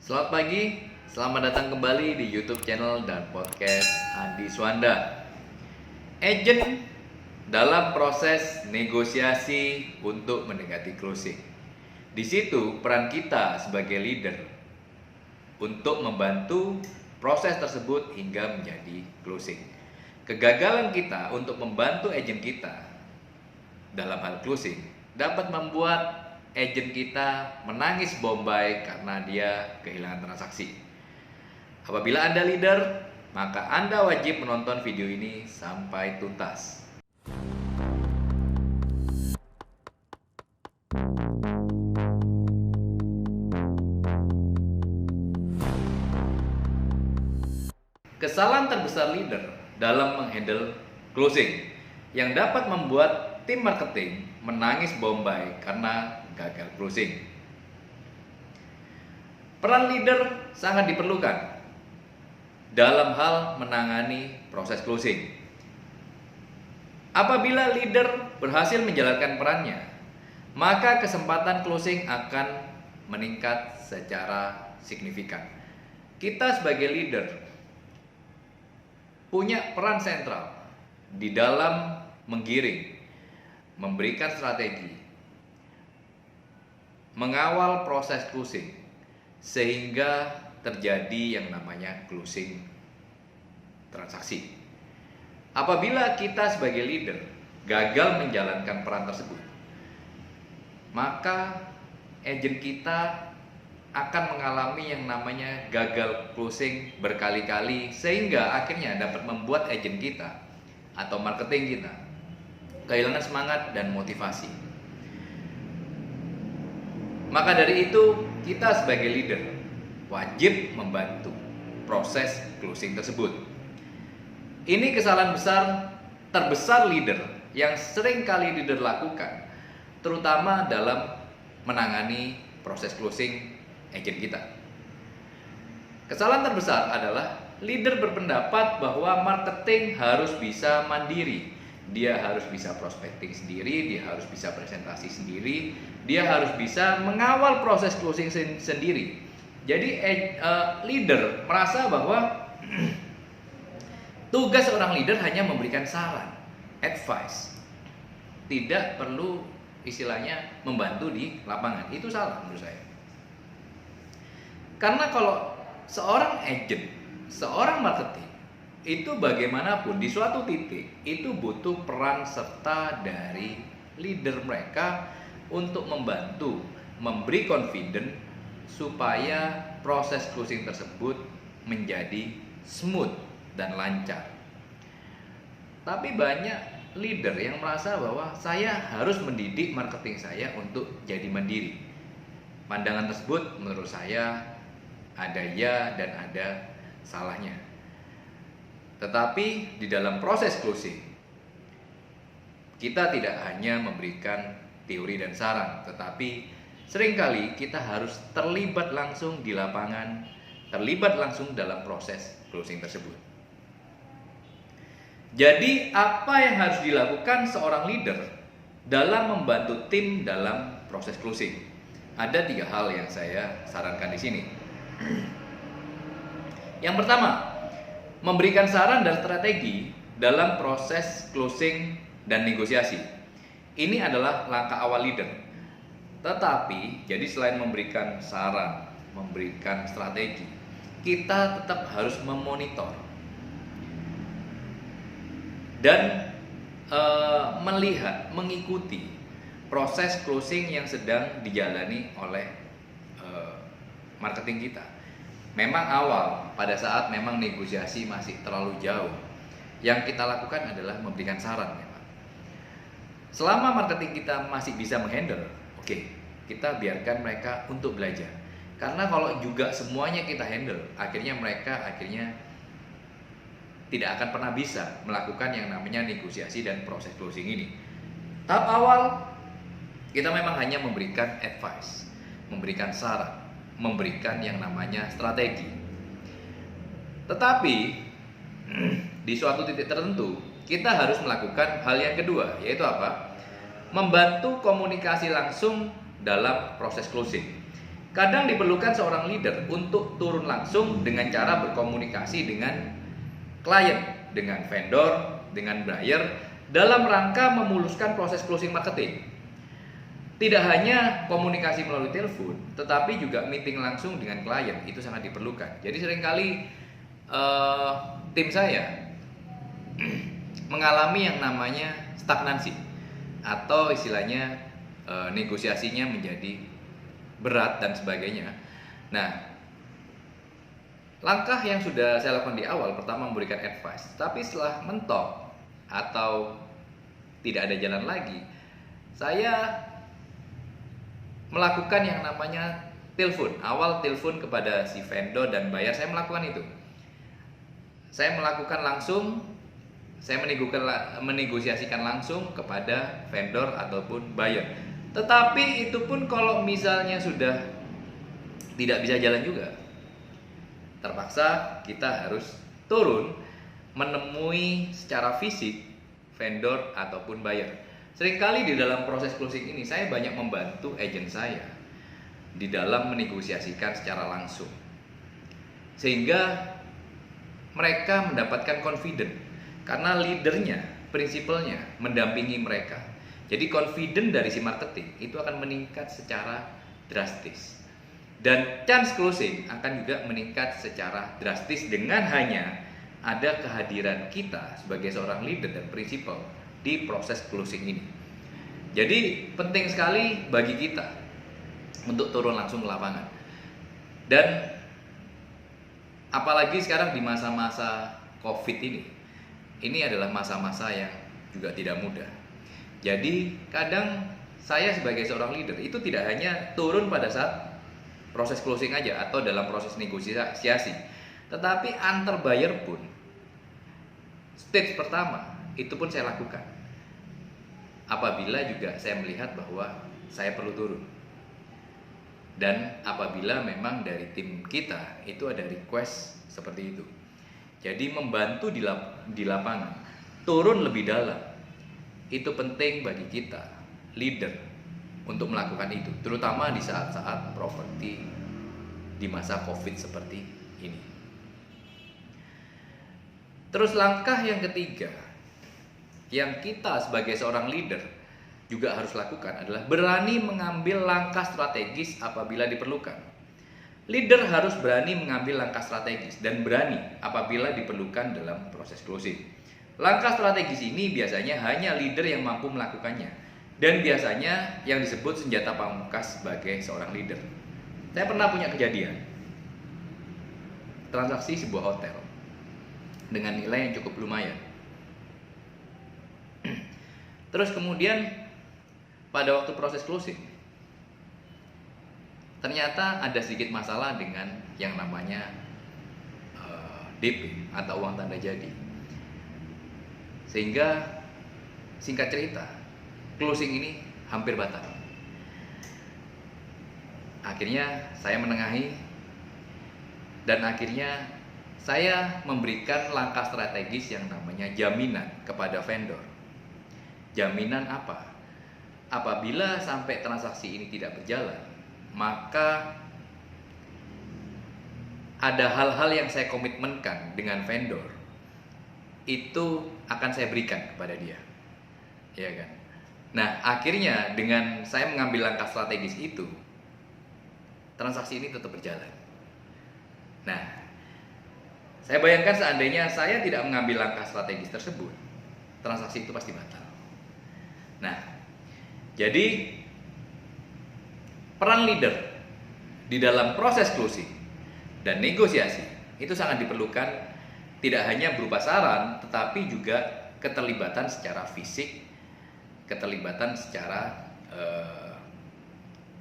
Selamat pagi, selamat datang kembali di YouTube channel dan podcast Andi Swanda. Agent dalam proses negosiasi untuk mendekati closing. Di situ peran kita sebagai leader untuk membantu proses tersebut hingga menjadi closing. Kegagalan kita untuk membantu agent kita dalam hal closing dapat membuat agent kita menangis bombay karena dia kehilangan transaksi. Apabila Anda leader, maka Anda wajib menonton video ini sampai tuntas. Kesalahan terbesar leader dalam menghandle closing yang dapat membuat tim marketing menangis bombay karena gagal closing. Peran leader sangat diperlukan dalam hal menangani proses closing. Apabila leader berhasil menjalankan perannya, maka kesempatan closing akan meningkat secara signifikan. Kita sebagai leader punya peran sentral di dalam menggiring, memberikan strategi, mengawal proses closing sehingga terjadi yang namanya closing transaksi. Apabila kita sebagai leader gagal menjalankan peran tersebut, maka agent kita akan mengalami yang namanya gagal closing berkali-kali sehingga akhirnya dapat membuat agent kita atau marketing kita kehilangan semangat dan motivasi. Maka dari itu, kita sebagai leader wajib membantu proses closing tersebut. Ini kesalahan terbesar leader yang sering kali leader lakukan, terutama dalam menangani proses closing agent kita. Kesalahan terbesar adalah leader berpendapat bahwa marketing harus bisa mandiri. Dia harus bisa prospecting sendiri, dia harus bisa presentasi sendiri, dia harus bisa mengawal proses closing sendiri. Jadi leader merasa bahwa tugas seorang leader hanya memberikan saran, advice. Tidak perlu istilahnya membantu di lapangan. Itu salah menurut saya. Karena kalau seorang agent, seorang marketing, itu bagaimanapun di suatu titik itu butuh peran serta dari leader mereka untuk membantu, memberi confidence supaya proses closing tersebut menjadi smooth dan lancar. Tapi banyak leader yang merasa bahwa saya harus mendidik marketing saya untuk jadi mandiri. Pandangan tersebut menurut saya ada ya dan ada salahnya. Tetapi di dalam proses closing, kita tidak hanya memberikan teori dan saran, tetapi seringkali kita harus terlibat langsung di lapangan, terlibat langsung dalam proses closing tersebut. Jadi apa yang harus dilakukan seorang leader dalam membantu tim dalam proses closing? Ada 3 hal yang saya sarankan di sini. Yang pertama, memberikan saran dan strategi dalam proses closing dan negosiasi. Ini adalah langkah awal leader. Tetapi, jadi selain memberikan saran, memberikan strategi, kita tetap harus memonitor dan melihat, mengikuti proses closing yang sedang dijalani oleh marketing kita. Memang awal, pada saat memang negosiasi masih terlalu jauh, yang kita lakukan adalah memberikan saran memang. Selama marketing kita masih bisa menghandle, oke, kita biarkan mereka untuk belajar. Karena kalau juga semuanya kita handle, akhirnya mereka tidak akan pernah bisa melakukan yang namanya negosiasi dan proses closing ini. Tahap awal, kita memang hanya memberikan advice, memberikan saran, memberikan yang namanya strategi. Tetapi di suatu titik tertentu kita harus melakukan hal yang kedua, yaitu apa? Membantu komunikasi langsung dalam proses closing. Kadang diperlukan seorang leader untuk turun langsung dengan cara berkomunikasi dengan klien, dengan vendor, dengan buyer dalam rangka memuluskan proses closing marketing. Tidak hanya komunikasi melalui telepon, tetapi juga meeting langsung dengan klien itu sangat diperlukan. Jadi seringkali tim saya mengalami yang namanya stagnansi atau istilahnya negosiasinya menjadi berat dan sebagainya. Nah, langkah yang sudah saya lakukan di awal, pertama memberikan advice, tapi setelah mentok atau tidak ada jalan lagi, saya melakukan yang namanya telepon. Awal telepon kepada si vendor dan buyer, saya melakukan itu. Saya melakukan langsung, saya menegosiasikan langsung kepada vendor ataupun buyer. Tetapi itu pun kalau misalnya sudah tidak bisa jalan juga, terpaksa kita harus turun menemui secara fisik vendor ataupun buyer. Seringkali di dalam proses closing ini saya banyak membantu agent saya di dalam menegosiasikan secara langsung, sehingga mereka mendapatkan confident karena leadernya, prinsipalnya mendampingi mereka. Jadi confident dari si marketing itu akan meningkat secara drastis, dan chance closing akan juga meningkat secara drastis dengan hanya ada kehadiran kita sebagai seorang leader dan prinsipal di proses closing ini. Jadi penting sekali bagi kita untuk turun langsung ke lapangan, dan apalagi sekarang di masa-masa COVID ini adalah masa-masa yang juga tidak mudah. Jadi kadang saya sebagai seorang leader itu tidak hanya turun pada saat proses closing aja atau dalam proses negosiasi, tetapi antar buyer pun stage pertama itu pun saya lakukan apabila juga saya melihat bahwa saya perlu turun, dan apabila memang dari tim kita itu ada request seperti itu. Jadi membantu di lapangan, turun lebih dalam, itu penting bagi kita leader untuk melakukan itu, terutama di saat-saat properti di masa COVID seperti ini. Terus langkah yang ketiga yang kita sebagai seorang leader juga harus lakukan adalah berani mengambil langkah strategis apabila diperlukan. Leader harus berani mengambil langkah strategis dan berani apabila diperlukan dalam proses closing. Langkah strategis ini biasanya hanya leader yang mampu melakukannya, dan biasanya yang disebut senjata pamungkas sebagai seorang leader. Saya pernah punya kejadian transaksi sebuah hotel dengan nilai yang cukup lumayan. Terus kemudian pada waktu proses closing ternyata ada sedikit masalah dengan yang namanya DP atau uang tanda jadi. Sehingga singkat cerita, closing ini hampir batal. Akhirnya saya menengahi, dan akhirnya saya memberikan langkah strategis yang namanya jaminan kepada vendor. Jaminan apa? Apabila sampai transaksi ini tidak berjalan, maka ada hal-hal yang saya komitmenkan dengan vendor, itu akan saya berikan kepada dia, ya kan? Nah, akhirnya dengan saya mengambil langkah strategis itu, transaksi ini tetap berjalan. Nah, saya bayangkan seandainya saya tidak mengambil langkah strategis tersebut, transaksi itu pasti batal. Nah, jadi peran leader di dalam proses closing dan negosiasi itu sangat diperlukan. Tidak hanya berupa saran, tetapi juga keterlibatan secara fisik, keterlibatan secara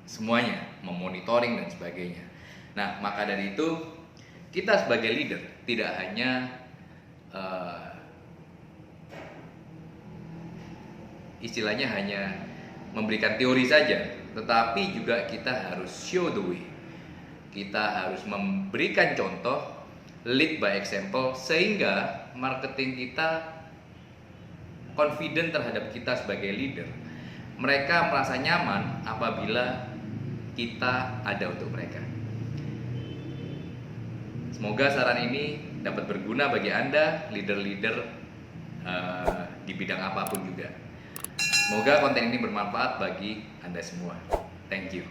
semuanya, memonitoring dan sebagainya. Nah, maka dari itu kita sebagai leader tidak hanya istilahnya hanya memberikan teori saja, tetapi juga kita harus show the way. Kita harus memberikan contoh, lead by example, sehingga marketing kita confident terhadap kita sebagai leader. Mereka merasa nyaman apabila kita ada untuk mereka. Semoga saran ini dapat berguna bagi Anda, leader-leader di bidang apapun juga. Semoga konten ini bermanfaat bagi Anda semua. Thank you.